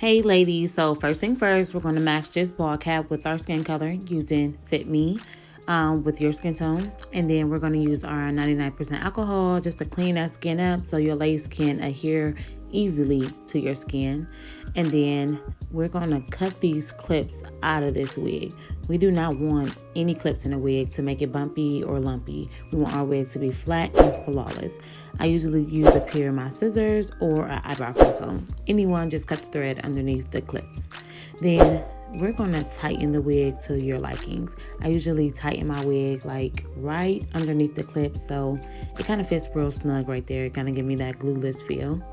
Hey ladies, so first thing first, we're going to match this ball cap with our skin color using Fit Me with your skin tone. And then we're going to use our 99% alcohol just to clean that skin up so your lace can adhere easily to your skin. And then we're going to cut these clips out of this wig. We do not want any clips in a wig to make it bumpy or lumpy. We want our wig to be flat and flawless. I usually use a pair of my scissors or an eyebrow pencil. Anyone, just cut the thread underneath the clips. Then we're going to tighten the wig to your likings. I usually tighten my wig like right underneath the clip so it kind of fits real snug right there. It kind of give me that glueless feel.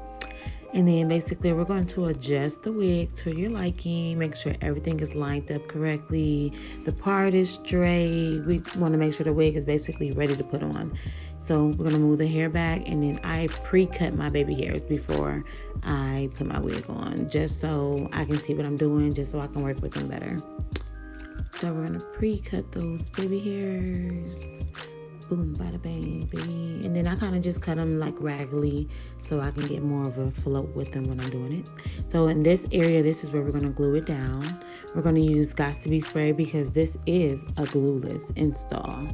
And then basically we're going to adjust the wig to your liking, make sure everything is lined up correctly, the part is straight. We want to make sure the wig is basically ready to put on. So we're going to move the hair back, and then I pre-cut my baby hairs before I put my wig on, just so I can see what I'm doing, just so I can work with them better. So we're going to pre-cut those baby hairs. Boom, bada bang, baby. And then I kind of just cut them like raggedy so I can get more of a float with them when I'm doing it. So in this area, this is where we're going to glue it down. We're going to use Got2b spray because this is a glueless install.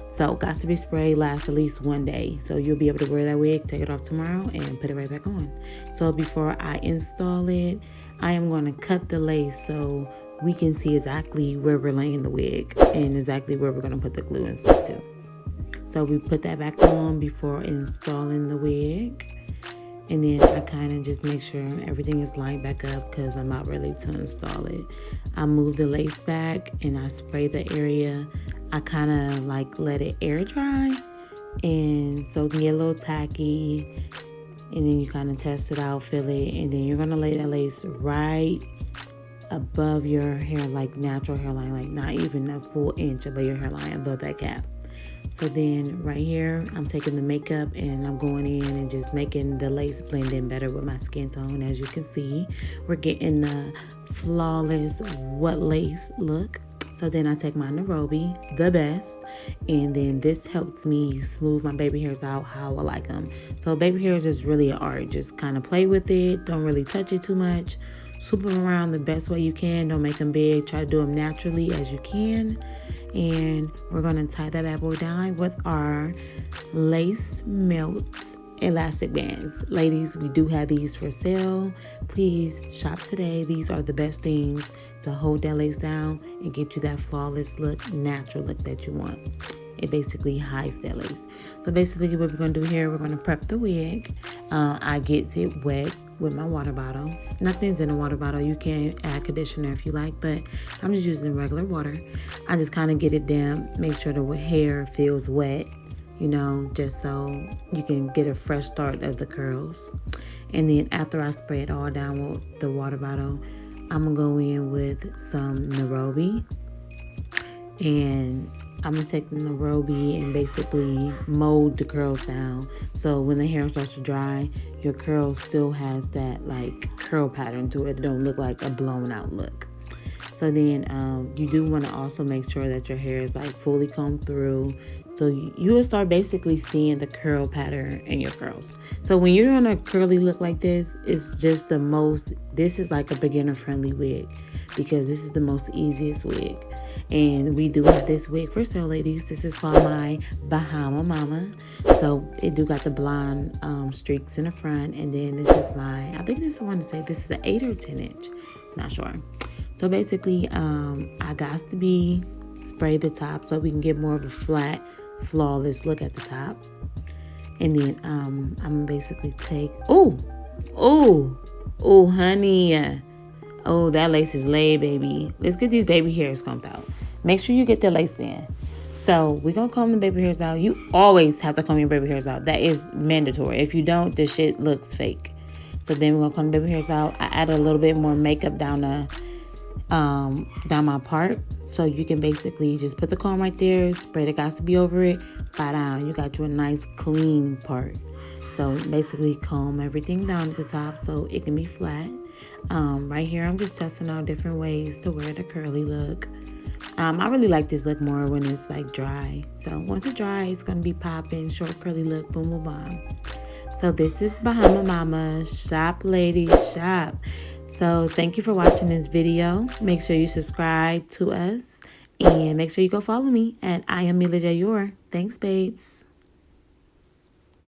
So Got2b spray lasts at least 1 day. So you'll be able to wear that wig, take it off tomorrow, and put it right back on. So before I install it, I am going to cut the lace so we can see exactly where we're laying the wig and exactly where we're going to put the glue and stuff too. So we put that back on before installing the wig. And then I kind of just make sure everything is lined back up because I'm not ready to install it. I move the lace back and I spray the area. I kind of like let it air dry, and so it can get a little tacky. And then you kind of test it out, feel it, and then you're going to lay that lace right above your hair, like natural hairline, like not even a full inch above your hairline, above that cap. So then right here, I'm taking the makeup and I'm going in and just making the lace blend in better with my skin tone. As you can see, we're getting the flawless wet lace look. So then I take my Nairobi, the best, and then this helps me smooth my baby hairs out how I like them. So baby hairs is really an art. Just kind of play with it. Don't really touch it too much. Swoop them around the best way you can. Don't make them big. Try to do them naturally as you can. And we're going to tie that bad boy down with our lace melt elastic bands. Ladies, we do have these for sale. Please shop today. These are the best things to hold that lace down and get you that flawless look, natural look that you want. It basically hides that lace. So basically what we're going to do here, we're going to prep the wig. I get it wet with my water bottle. Nothing's in a water bottle. You can add conditioner if you like, but I'm just using regular water. I just kind of get it damp, make sure the hair feels wet, you know, just so you can get a fresh start of the curls. And then after I spray it all down with the water bottle, I'm gonna go in with some Nairobi, and I'm gonna take the Nairobi and basically mold the curls down. So when the hair starts to dry, your curl still has that like curl pattern to it. It don't look like a blown out look. So then you do want to also make sure that your hair is like fully combed through. So you will start basically seeing the curl pattern in your curls. So when you're doing a curly look like this, it's just this is like a beginner friendly wig because this is the most easiest wig. And we do have this wig for sale, ladies. This is called my Bahama Mama. So it do got the blonde streaks in the front. And then this is I think this is one to say this is an 8 or 10 inch. Not sure. So basically, I Got2b spray the top so we can get more of a flat, flawless look at the top. And then I'm basically take, oh, honey. Oh, that lace is laid, baby. Let's get these baby hairs combed out. Make sure you get the lace band. So we're going to comb the baby hairs out. You always have to comb your baby hairs out. That is mandatory. If you don't, this shit looks fake. So then we're going to comb the baby hairs out. I add a little bit more makeup down my part. So you can basically just put the comb right there, spray the Got2b over it, fly down. You got you a nice clean part. So basically comb everything down at the top so it can be flat. Right here, I'm just testing out different ways to wear the curly look. I really like this look more when it's like dry. So once it's dry, it's going to be popping, short curly look, boom, boom, bomb. So this is Bahama Mama. Shop, ladies, shop. So thank you for watching this video. Make sure you subscribe to us and make sure you go follow me at IamMilaJíor. Thanks, babes.